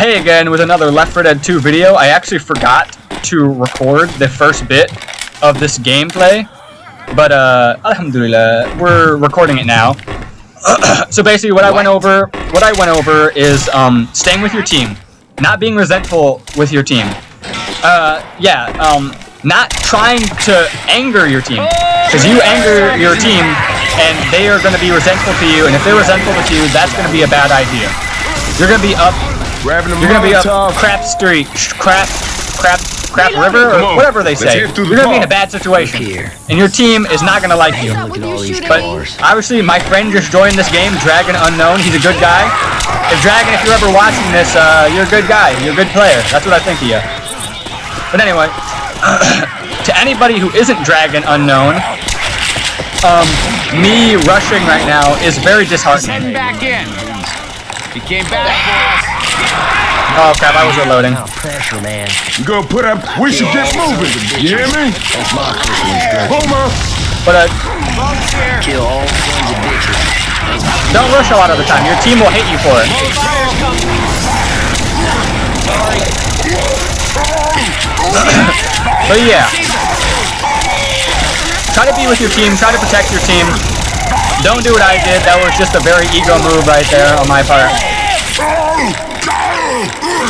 Hey again with another Left 4 Dead 2 video. I actually forgot to record the first bit of this gameplay, but alhamdulillah, we're recording it now. So basically what I went over is staying with your team, not being resentful with your team. Not trying to anger your team, because you anger your team and they are going to be resentful to you, and if they're resentful to you, that's going to be a bad idea. You're going to be up crap street, crap river, or whatever they say. You're going to be in a bad situation, and your team is not going to like you. But obviously, my friend just joined this game, Dragon Unknown. He's a good guy. If Dragon, if you're ever watching this, you're a good guy. You're a good player. That's what I think of you. But anyway, to anybody who isn't Dragon Unknown, me rushing right now is very disheartening. Heading back in. He came back for us. Oh crap, I was reloading. Pressure, man. You gonna put up? We should get moving. You hear me? That's my personal instruction. Homer. But Kill all sons of bitches. don't rush a lot of the time. Your team will hate you for it. So yeah. Try to be with your team. Try to protect your team. Don't do what I did. That was just a very ego move right there on my part.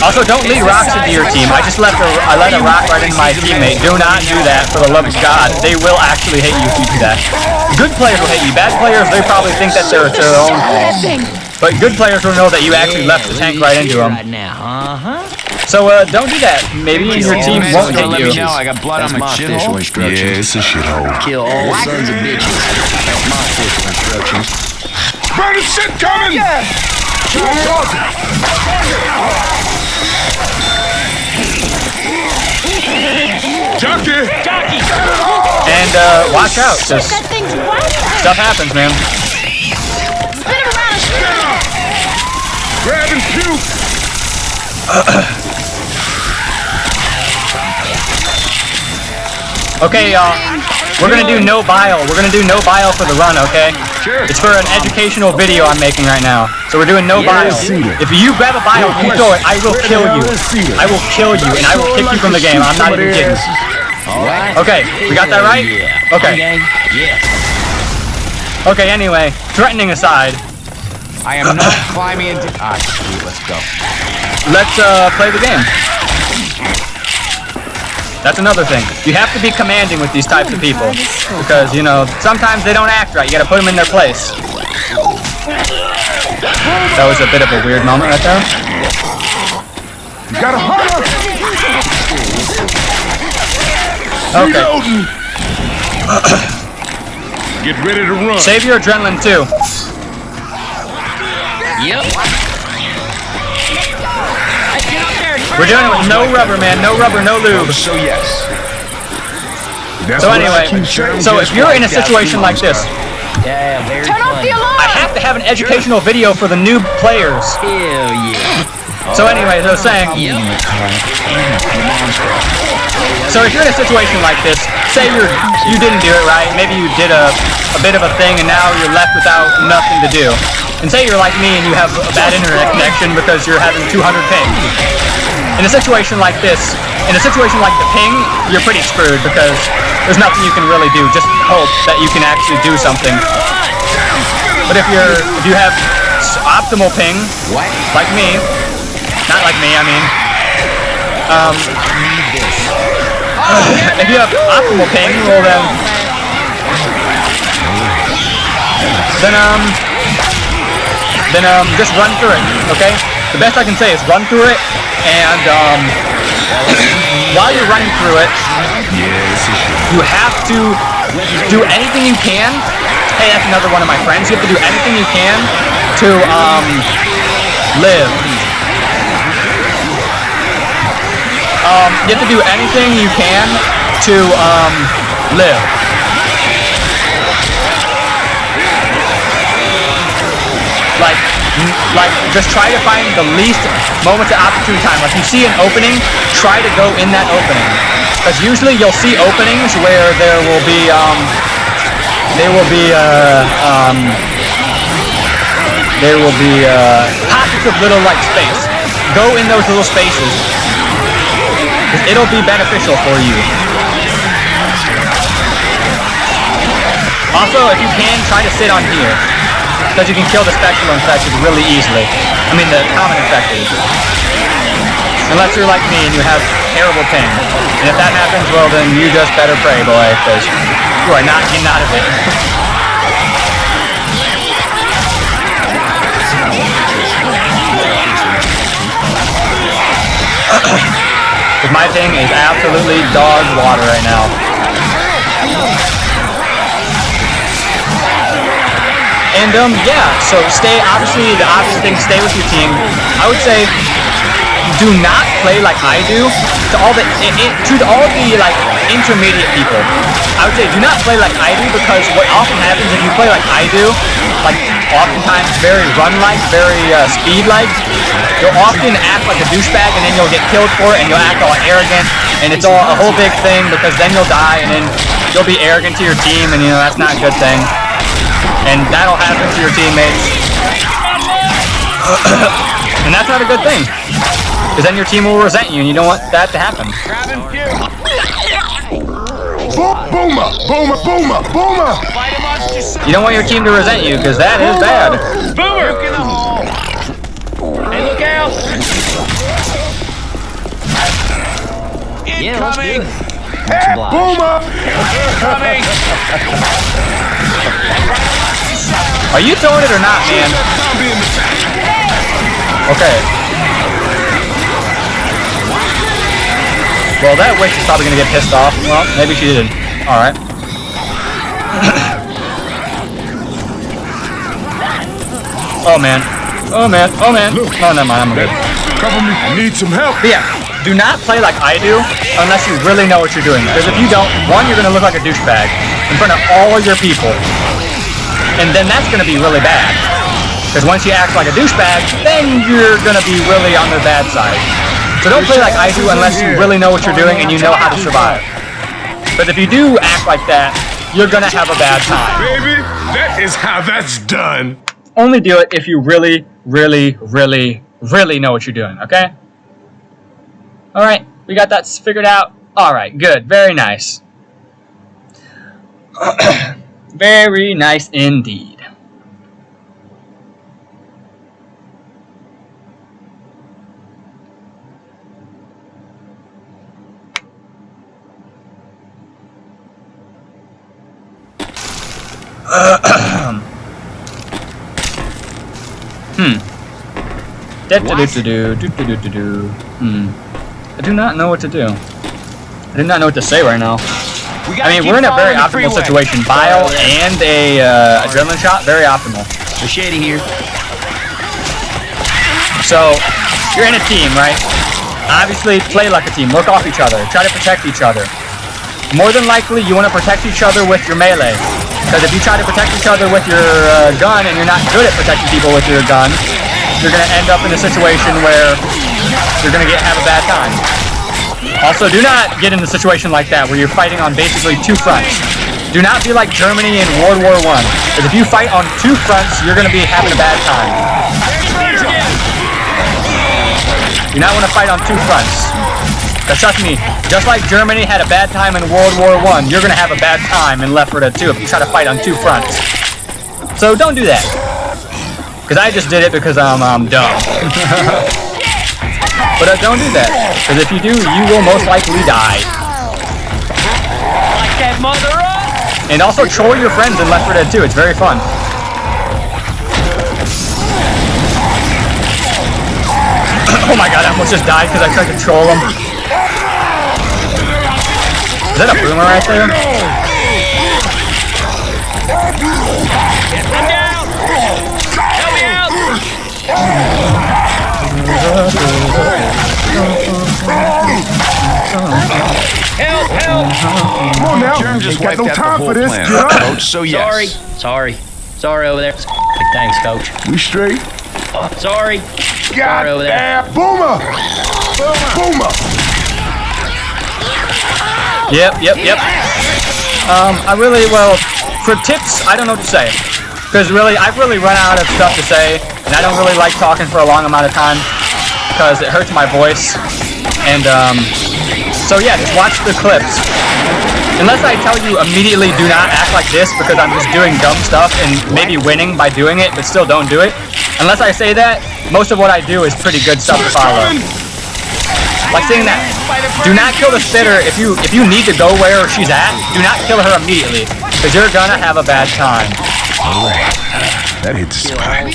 Also, don't lead rocks into your team. I let a rock right into my teammate. Do not do that, for the love of God. They will actually hate you if you do that. Good players will hate you. Bad players, they probably think that they're their own fault. But good players will know that you actually left the tank right into them. So don't do that. Maybe your team won't hate you. I got blood on my shithole. Yeah, it's a shithole. Kill all sons of bitches. That's my official instructions. Burning shit coming! Yeah. Jockey! And watch out, because stuff happens, man. Grab and puke! Okay, y'all. We're gonna do no bile. We're gonna do no bile for the run, okay? Sure. It's for an educational video I'm making right now. So we're doing no bile. If you grab a bile and you throw it, I will kill you. I will kill you, and I will kick you from the game. I'm not even kidding. Okay, we got that right? Okay. Okay, anyway, threatening aside, I am not climbing into. Ah, sweet, let's go. let's play the game. That's another thing. You have to be commanding with these types of people, because, you know, sometimes they don't act right. You gotta put them in their place. That was a bit of a weird moment right there. You gotta holler! Okay. Get ready to run. Save your adrenaline too. Yep. We're doing it with no rubber, man. No rubber, no lube. So yes. So anyway, so if you're in a situation like this, Yeah, very Turn off the funny. alarm! I have to have an educational video for the new players. Hell yeah. So anyway, as I was saying, so if you're in a situation like this, say you didn't do it right, maybe you did a bit of a thing and now you're left without nothing to do. And say you're like me and you have a bad internet connection because you're having 200 ping. In a situation like this, in a situation like the ping, you're pretty screwed because there's nothing you can really do. Just hope that you can actually do something. But if you have optimal ping, like me, not like me, I mean, if you have optimal ping, well then just run through it, okay? The best I can say is run through it, and while you're running through it, you have to do anything you can. Hey, that's another one of my friends. You have to do anything you can to live. You have to do anything you can to live. Like, just try to find the least moments of opportune time. Like, you see an opening, try to go in that opening. Because usually you'll see openings where there will be pockets of little, like, space. go in those little spaces. It'll be beneficial for you. Also, if you can, try to sit on here, because you can kill the spectral infected really easily. I mean, the common infected. Unless you're like me and you have terrible ping. And if that happens, well then you just better pray, boy, because you are not getting out of it. Because my ping is absolutely dog water right now. And yeah, so obviously the obvious thing, stay with your team. I would say, do not play like I do. To all the like intermediate people, I would say do not play like I do, because what often happens if you play like I do, like oftentimes very run-like, very speed-like, you'll often act like a douchebag and then you'll get killed for it and you'll act all arrogant and it's all a whole big thing, because then you'll die and then you'll be arrogant to your team, and you know that's not a good thing. And that'll happen to your teammates. And that's not a good thing. Because then your team will resent you, and you don't want that to happen. Boomer! Boomer! Boomer! Boomer! You don't want your team to resent you, because that is bad. Boomer! Hey, look out! Yeah, let's do it. Hey, Boomer! Coming! Are you throwing it or not, man? Okay. Well, that witch is probably gonna get pissed off. Well, maybe she didn't. Alright. Oh man. Oh man. Oh man. Oh, never mind, I'm good. Cover me. I need some help. But yeah, do not play like I do unless you really know what you're doing. Because if you don't, one, you're gonna look like a douchebag in front of all of your people. And then that's gonna be really bad. Because once you act like a douchebag, then you're gonna be really on the bad side. So don't play like I do unless you really know what you're doing and you know how to survive. But if you do act like that, you're gonna have a bad time. Baby, that is how that's done. Only do it if you really, really, really, really know what you're doing, okay? Alright, we got that figured out. Alright, good. Very nice. Very nice indeed. I do not know what to do. I do not know what to say right now. I mean, we're in a very optimal situation. Bile and a adrenaline shot, very optimal. We're shady here. So, you're in a team, right? Obviously, play like a team. Work off each other. Try to protect each other. More than likely, you want to protect each other with your melee. Because if you try to protect each other with your gun and you're not good at protecting people with your gun, you're going to end up in a situation where you're going to have a bad time. Also, do not get in a situation like that where you're fighting on basically two fronts. Do not be like Germany in World War I. Because if you fight on two fronts, you're going to be having a bad time. You not want to fight on two fronts. Because trust me, just like Germany had a bad time in World War I, you're going to have a bad time in Left 4 Dead 2 if you try to fight on two fronts. So don't do that. Because I just did it because I'm dumb. But don't do that. Because if you do, you will most likely die. And also troll your friends in Left 4 Dead 2. It's very fun. Oh my god, I almost just died because I tried to troll him. Is that a boomer right there? I'm down! Help me out! Help! Help! Come on now. Germ just Ain't got wiped no out time the for whole this. planet, Get up. Coach, so yes. Sorry over there. Thanks, Coach. We straight. Sorry. God over there. damn. Boomer. Boomer. Yep. For tips, I don't know what to say. Because really, I've really run out of stuff to say, and I don't really like talking for a long amount of time. because it hurts my voice. And so yeah, just watch the clips. Unless I tell you immediately do not act like this because I'm just doing dumb stuff and maybe winning by doing it, but still don't do it. Unless I say that, most of what I do is pretty good stuff to follow. Like saying that, do not kill the spitter if you need to go where she's at, do not kill her immediately, because you're gonna have a bad time. That hit the spot.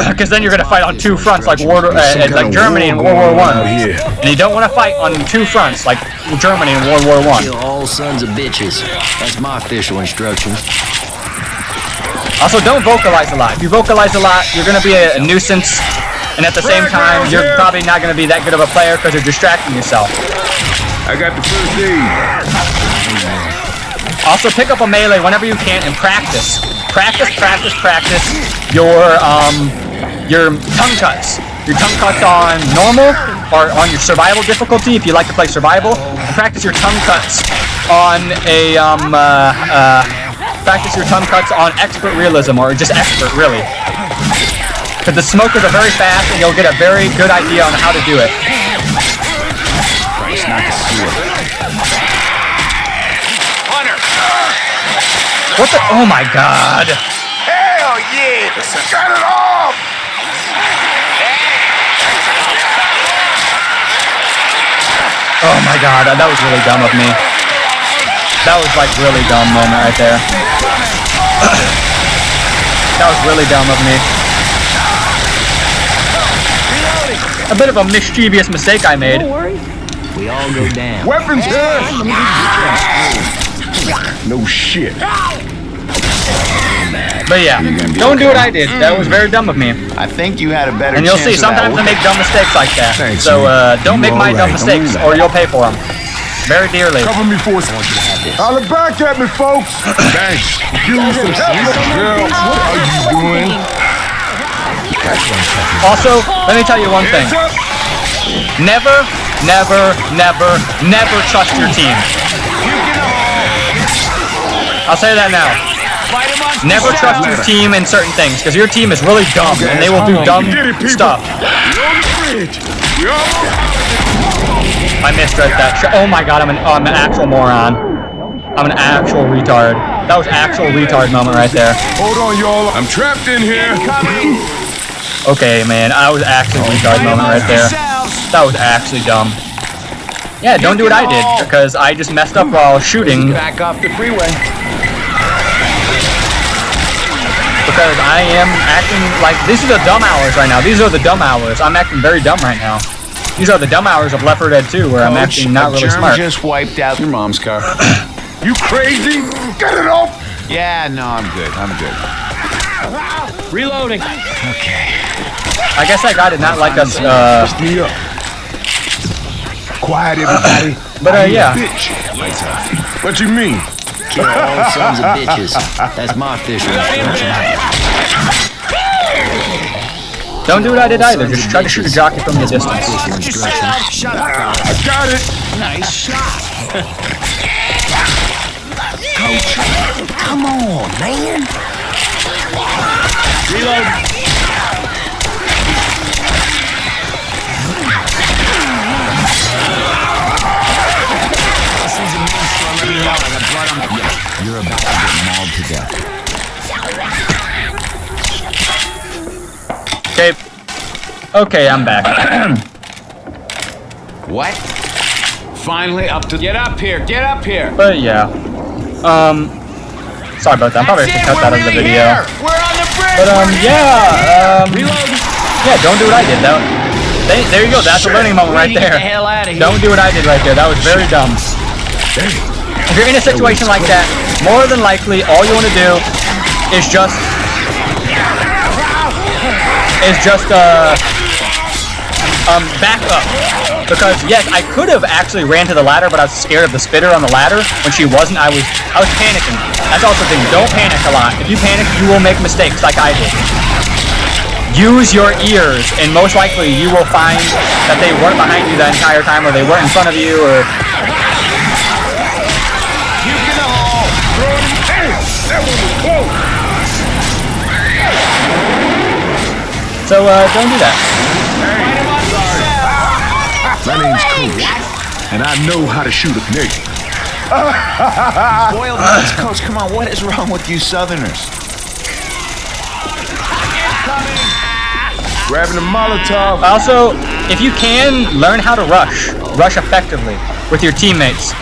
Because then you're gonna fight on two fronts like like Germany in World War I. And you don't want to fight on two fronts like Germany in World War I. Kill all sons of bitches. That's my official instructions. Also, don't vocalize a lot. If you vocalize a lot, you're gonna be a nuisance. And at the same time, you're probably not going to be that good of a player because you're distracting yourself. I got the first aid. Also, pick up a melee whenever you can and practice. Practice your tongue cuts. Your tongue cuts on normal or on your survival difficulty if you like to play survival. And practice your tongue cuts on a practice your tongue cuts on expert realism or just expert really. Because the smokers are very fast and you'll get a very good idea on how to do it. What the? Oh my god! Hell yeah! Shut it off! Oh my god, that was really dumb of me. That was like really dumb moment right there. That was really dumb of me. A bit of a mischievous mistake I made. Don't worry. We all go down. Weapons here! No shit. But yeah, don't do what I did. That was very dumb of me. I think you had a better And you'll chance see, sometimes I make dumb mistakes like that. Thanks, So don't make my dumb Alright, mistakes or you'll pay for them. Very dearly. Cover me for a second. Holler back at me, folks. Thanks. Give me some help. Girl, what are you doing? Also, let me tell you one thing. Hands up. Never trust your team. I'll say that now. Never trust your team in certain things, because your team is really dumb, and they will do dumb stuff. I misread that shit. Oh my god, I'm an actual moron. I'm an actual retard. That was actual retard moment right there. Hold on, y'all. I'm trapped in here. Okay, man, I was actually retard moment right there. That was actually dumb. Yeah, don't do what I did, because I just messed up while shooting. Back off the freeway. Because I am acting like, these are the dumb hours right now. These are the dumb hours. I'm acting very dumb right now. These are the dumb hours of Left 4 Dead 2 where I'm acting not really smart. Just wiped out your mom's car. You crazy? Get it off. Yeah, no, I'm good. Reloading. Okay. I guess that guy did not like us, Lift me up. Quiet, everybody. but yeah. Bitch. What you mean? Kill all sons of bitches. That's my official instructions. Don't do what I did either. Just try to shoot a jockey from the distance. Shut up. I got it. Nice shot. Coach, come on, man. Reload. You're about to get mauled to death. Okay, I'm back. What? Finally up to... Get up here. But yeah. Sorry about that. I'm probably gonna cut that out of the video. We're on the bridge. But yeah, don't do what I did. There you go. That's a learning moment right there. Get the hell out of here. Don't do what I did right there. That was very dumb. If you're in a situation like that, more than likely, all you want to do is just back up. Because yes, I could have actually ran to the ladder, but I was scared of the spitter on the ladder. When she wasn't, I was panicking. That's also the thing. Don't panic a lot. If you panic, you will make mistakes like I did. Use your ears, and most likely you will find that they weren't behind you the entire time, or they weren't in front of you, or. So don't do that. My name's Coach, and I know how to shoot a grenade. Boiled nuts, Coach. Come on, what is wrong with you Southerners? Grabbing a Molotov. Also, if you can, learn how to rush. Rush effectively with your teammates.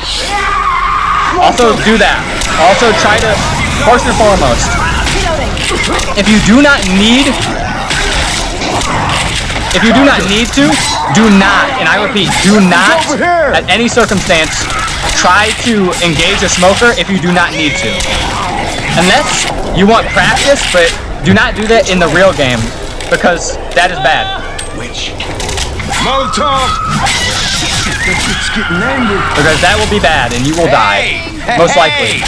Also do that. Also try to, first and foremost, if you do not need to, do not, and I repeat, do not, at any circumstance, try to engage a smoker if you do not need to. Unless you want practice, but do not do that in the real game, because that is bad. Molotov. It's getting angry. Because that will be bad, and you will die, most likely.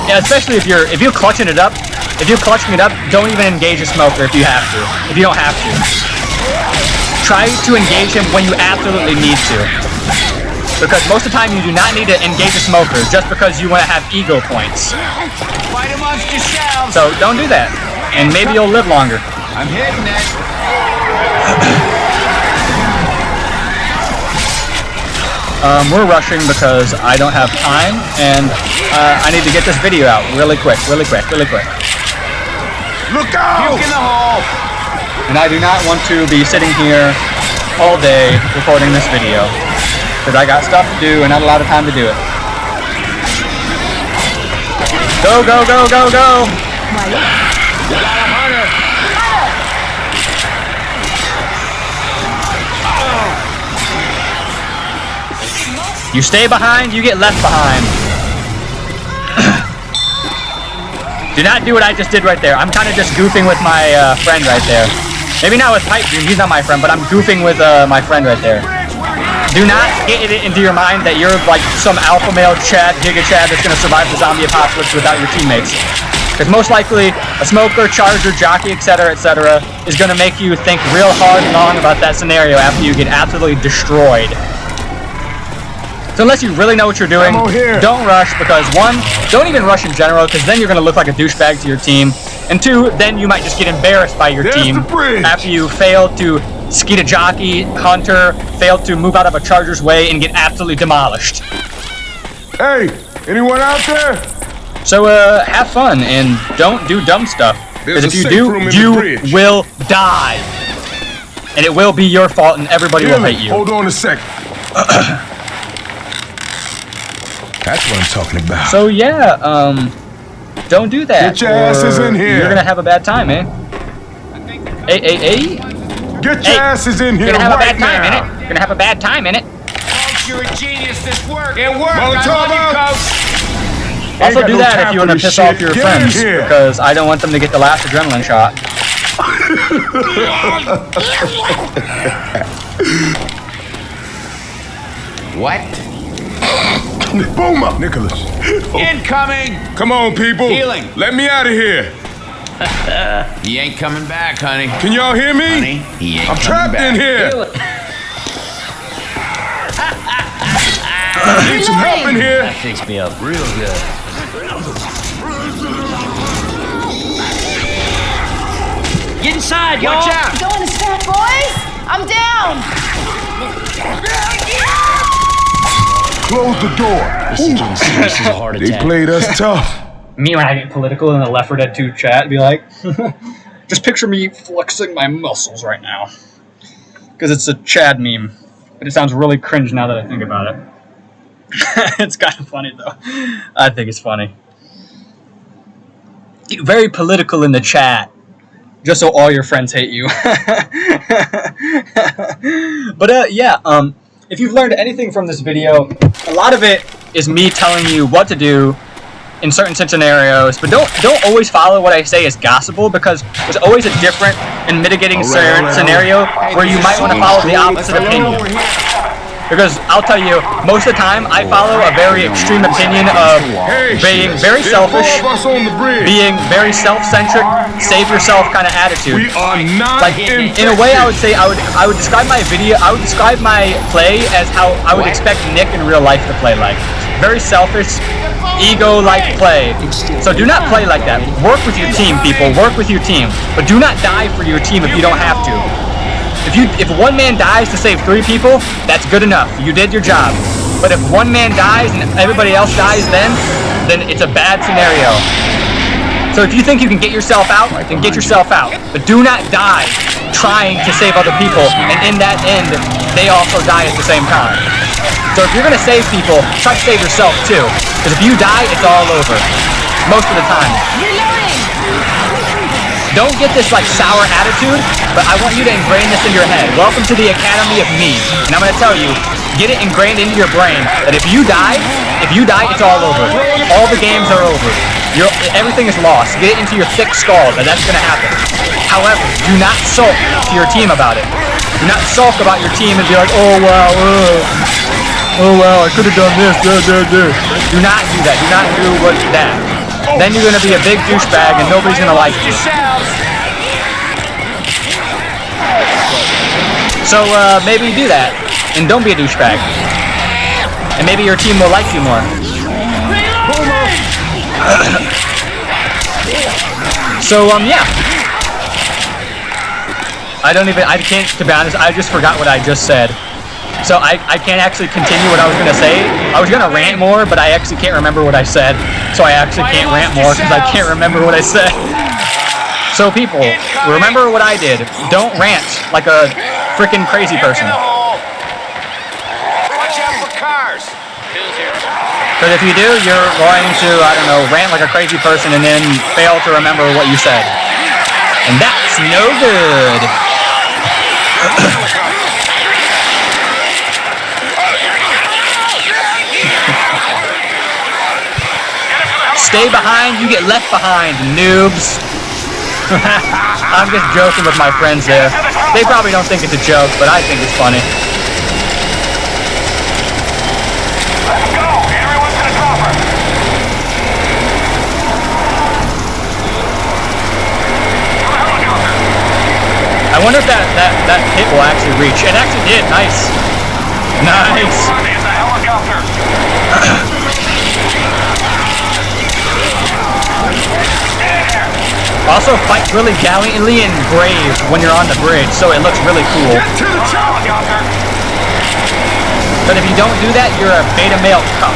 And especially if you're clutching it up. If you're clutching it up, don't even engage a smoker if you have to. If you don't have to, try to engage him when you absolutely need to. Because most of the time you do not need to engage a smoker just because you want to have ego points. Fight amongst yourselves. So don't do that, and maybe you'll live longer. I'm hitting it. We're rushing because I don't have time, and I need to get this video out really quick. Look out! Puke in the hole. And I do not want to be sitting here all day recording this video, because I got stuff to do and not a lot of time to do it. Go, go, go, go, go! You got a hunter. You stay behind, you get left behind. Do not do what I just did right there. I'm kind of just goofing with my friend right there. Maybe not with Pipe Dream, he's not my friend, but I'm goofing with my friend right there. Do not get it into your mind that you're like some alpha male Chad, Giga Chad that's going to survive the zombie apocalypse without your teammates. Because most likely, a smoker, charger, jockey, etc., is going to make you think real hard and long about that scenario after you get absolutely destroyed. So unless you really know what you're doing, don't rush, because one, don't even rush in general, because then you're going to look like a douchebag to your team, and two, then you might just get embarrassed by your team after you fail to skeet a jockey, hunter, fail to move out of a charger's way, and get absolutely demolished. Hey, anyone out there? So have fun, and don't do dumb stuff, because if you do, you will die. And it will be your fault, and everybody will hate you. Hold on a second. That's what I'm talking about. So yeah, don't do that. Get your asses in here. You're gonna have a bad time, eh? Hey. Get your asses in here You're gonna have right a bad time, now. innit? You're gonna have a bad time, innit? Coach, you're a genius. This worked. It worked. Molotov. I love you, Coach. Also got do no that time if you for want to this piss off shit. your Get in friends, here. because I don't want them to get the last adrenaline shot. What? Boom up, Nicholas. Incoming. Come on, people. Healing. Let me out of here. He ain't coming back, honey. Can y'all hear me? Honey, he ain't I'm coming trapped back. in here. Need some help in here. That fixed me up real good. Get inside, y'all. Watch out. Going to snap, boys. I'm down. Close the door. This is getting serious as a heart They attack. played us tough. Me when I get political in the Left 4 Dead 2 chat, be like, just picture me flexing my muscles right now. Because it's a Chad meme. But it sounds really cringe now that I think about it. It's kind of funny, though. I think it's funny. Get very political in the chat. Just so all your friends hate you. But, yeah, if you've learned anything from this video, a lot of it is me telling you what to do in certain scenarios, but don't always follow what I say as gospel, because there's always a different and mitigating scenario where you might want to follow the opposite opinion. Because I'll tell you, most of the time I follow a very extreme opinion of being very selfish, being very self-centric, save yourself kind of attitude. We are not Like in a way, I would say I would describe my describe my play as how I would expect Nick in real life to play like. Very selfish, ego-like play. So do not play like that. Work with your team, people. Work with your team. But do not die for your team if you don't have to. If one man dies to save 3 people, that's good enough. You did your job. But if one man dies and everybody else dies then it's a bad scenario. So if you think you can get yourself out, then get yourself out. But do not die trying to save other people, and in that end, they also die at the same time. So if you're gonna save people, try to save yourself too. Because if you die, it's all over. Most of the time. Don't get this like sour attitude, but I want you to ingrain this in your head. Welcome to the Academy of Me. And I'm gonna tell you, get it ingrained into your brain that if you die, it's all over. All the games are over. Everything is lost. Get it into your thick skull that that's gonna happen. However, do not sulk to your team about it. Do not sulk about your team and be like, oh wow, I could have done this. Do not do that. Do not do that. Then you're gonna be a big douchebag and nobody's gonna like you. So maybe do that and don't be a douchebag. And maybe your team will like you more. So yeah. I can't, to be honest, I just forgot what I just said. So I can't actually continue what I was gonna say. I was gonna rant more, but I actually can't remember what I said. So I actually can't rant more because I can't remember what I said. So people, remember what I did. Don't rant like a freaking crazy person. Watch out for cars. Because if you do, you're going to, I don't know, rant like a crazy person and then fail to remember what you said. And that's no good. Stay behind, you get left behind, noobs. I'm just joking with my friends there. They probably don't think it's a joke, but I think it's funny. Let's go. Everyone's in a copper. I wonder if that hit will actually reach. It actually did. Nice. Nice. Also, fight really gallantly and brave when you're on the bridge, so it looks really cool. But if you don't do that, you're a beta male cuck.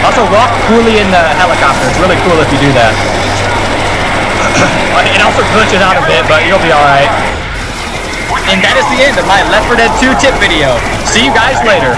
Also, walk coolly in the helicopter. It's really cool if you do that. It also glitches out a bit, but you'll be alright. And that is the end of my Left 4 Dead 2 tip video. See you guys later.